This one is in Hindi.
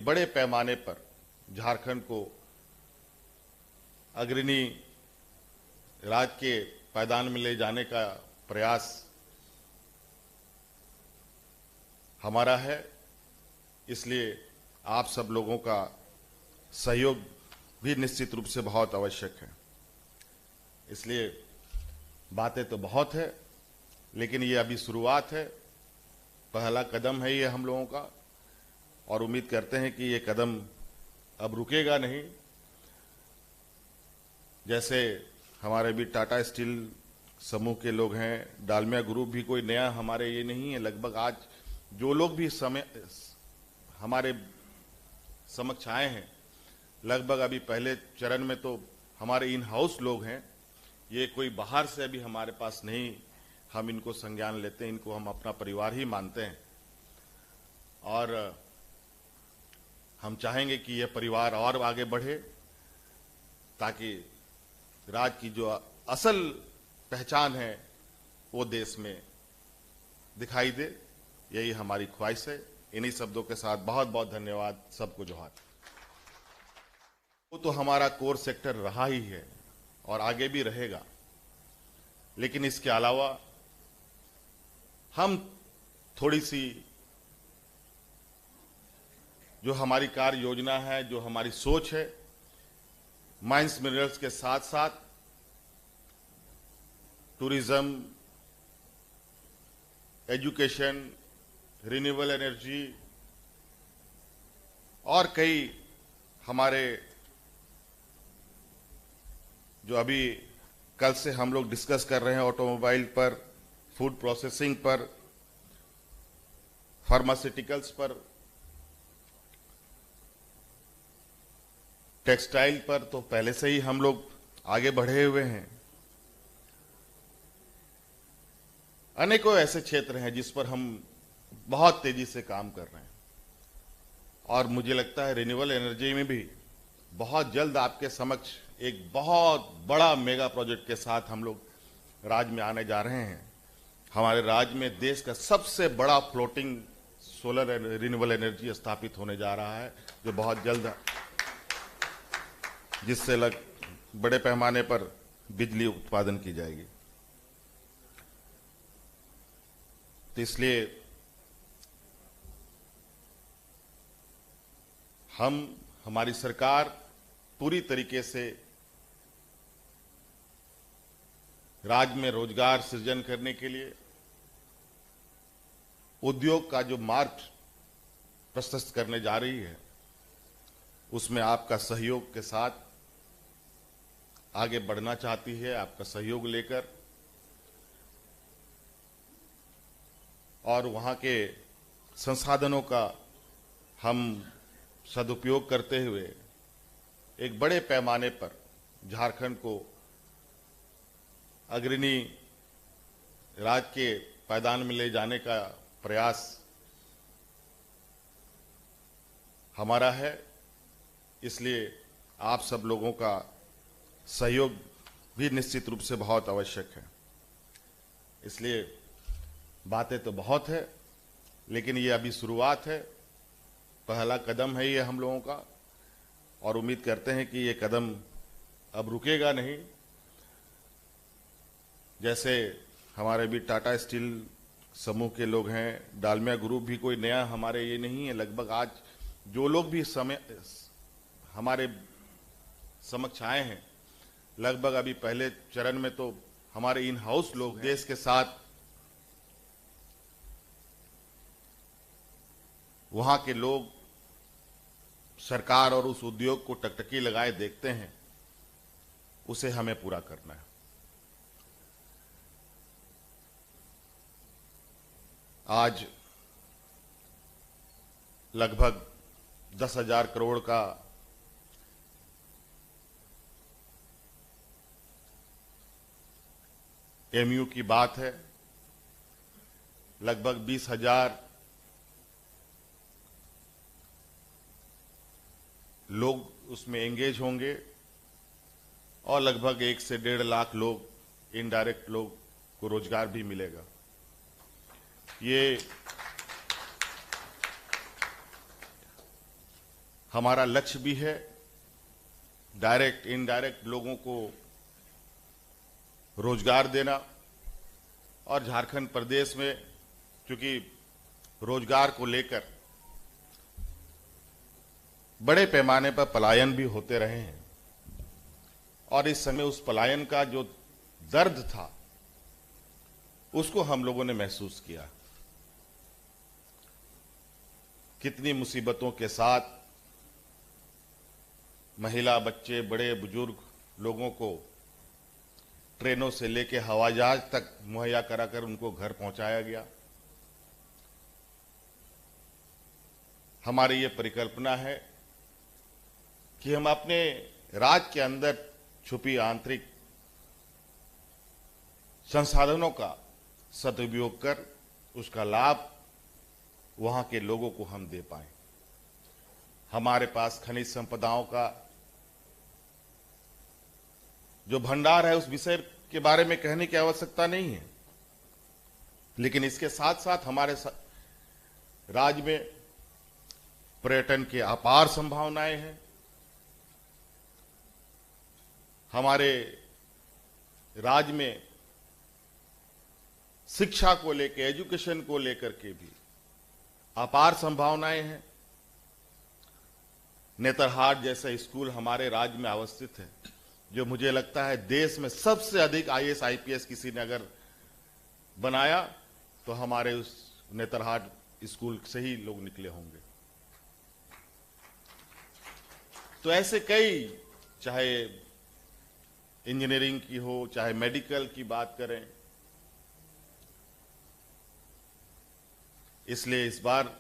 बड़े पैमाने पर झारखंड को अग्रणी राज्य के पायदान में ले जाने का प्रयास हमारा है। इसलिए आप सब लोगों का सहयोग भी निश्चित रूप से बहुत आवश्यक है। इसलिए बातें तो बहुत है, लेकिन ये अभी शुरुआत है, पहला कदम है ये हम लोगों का, और उम्मीद करते हैं कि ये कदम अब रुकेगा नहीं। जैसे हमारे भी टाटा स्टील समूह के लोग हैं, डालमिया ग्रुप भी कोई नया हमारे ये नहीं है। लगभग आज जो लोग भी हमारे समक्ष आए हैं, लगभग अभी पहले चरण में तो हमारे इन हाउस लोग हैं, ये कोई बाहर से अभी हमारे पास नहीं। हम इनको संज्ञान लेते हैं, इनको हम अपना परिवार ही मानते हैं, और हम चाहेंगे कि यह परिवार और आगे बढ़े, ताकि राज्य की जो असल पहचान है वो देश में दिखाई दे। यही हमारी ख्वाहिश है। इन्हीं शब्दों के साथ बहुत बहुत धन्यवाद, सबको जोहार। वो तो हमारा कोर सेक्टर रहा ही है और आगे भी रहेगा, लेकिन इसके अलावा हम थोड़ी सी जो हमारी कार्य योजना है, जो हमारी सोच है, माइंस मिनरल्स के साथ साथ टूरिज्म, एजुकेशन, रिन्यूएबल एनर्जी और कई हमारे जो अभी कल से हम लोग डिस्कस कर रहे हैं, ऑटोमोबाइल पर, फूड प्रोसेसिंग पर, फार्मास्यूटिकल्स पर, टेक्सटाइल पर, तो पहले से ही हम लोग आगे बढ़े हुए हैं। अनेकों ऐसे क्षेत्र हैं जिस पर हम बहुत तेजी से काम कर रहे हैं, और मुझे लगता है रिन्यूएबल एनर्जी में भी बहुत जल्द आपके समक्ष एक बहुत बड़ा मेगा प्रोजेक्ट के साथ हम लोग राज्य में आने जा रहे हैं। हमारे राज्य में देश का सबसे बड़ा फ्लोटिंग सोलर रिन्यूएबल एनर्जी स्थापित होने जा रहा है, जो बहुत जल्द, जिससे बड़े पैमाने पर बिजली उत्पादन की जाएगी। तो इसलिए हमारी सरकार पूरी तरीके से राज्य में रोजगार सृजन करने के लिए, उद्योग का जो मार्ग प्रशस्त करने जा रही है, उसमें आपका सहयोग के साथ आगे बढ़ना चाहती है। आपका सहयोग लेकर और वहां के संसाधनों का हम सदुपयोग करते हुए एक बड़े पैमाने पर झारखंड को अग्रणी राज्य के पायदान में ले जाने का प्रयास हमारा है। इसलिए आप सब लोगों का सहयोग भी निश्चित रूप से बहुत आवश्यक है। इसलिए बातें तो बहुत है, लेकिन ये अभी शुरुआत है, पहला कदम है ये हम लोगों का, और उम्मीद करते हैं कि ये कदम अब रुकेगा नहीं। जैसे हमारे भी टाटा स्टील समूह के लोग हैं, डालमिया ग्रुप भी कोई नया हमारे ये नहीं है। लगभग आज जो लोग भी हमारे समक्ष आए हैं, लगभग अभी पहले चरण में तो हमारे इन हाउस लोग देश के साथ वहां के लोग सरकार और उस उद्योग को टकटकी लगाए देखते हैं, उसे हमें पूरा करना है। आज लगभग 10,000 करोड़ का एमयू की बात है। लगभग 20,000 लोग उसमें एंगेज होंगे, और लगभग 1 से 1.5 लाख लोग, इनडायरेक्ट लोग को रोजगार भी मिलेगा। ये हमारा लक्ष्य भी है डायरेक्ट इनडायरेक्ट लोगों को रोजगार देना। और झारखंड प्रदेश में क्योंकि रोजगार को लेकर बड़े पैमाने पर पलायन भी होते रहे हैं और इस समय उस पलायन का जो दर्द था उसको हम लोगों ने महसूस किया। कितनी मुसीबतों के साथ महिला, बच्चे, बड़े बुजुर्ग लोगों को ट्रेनों से लेकर हवाई जहाज तक मुहैया कराकर उनको घर पहुंचाया गया। हमारी ये परिकल्पना है कि हम अपने राज्य के अंदर छुपी आंतरिक संसाधनों का सदुपयोग कर उसका लाभ वहां के लोगों को हम दे पाएं। हमारे पास खनिज संपदाओं का जो भंडार है उस विषय के बारे में कहने की आवश्यकता नहीं है, लेकिन इसके साथ साथ हमारे राज्य में पर्यटन की अपार संभावनाएं हैं। हमारे राज्य में शिक्षा को लेकर, एजुकेशन को लेकर के भी अपार संभावनाएं हैं। नेतरहाट जैसा स्कूल हमारे राज्य में अवस्थित है, जो मुझे लगता है देश में सबसे अधिक आईएएस आईपीएस किसी ने अगर बनाया तो हमारे उस नेतरहाट स्कूल से ही लोग निकले होंगे। तो ऐसे कई, चाहे इंजीनियरिंग की हो, चाहे मेडिकल की बात करें, इसलिए इस बार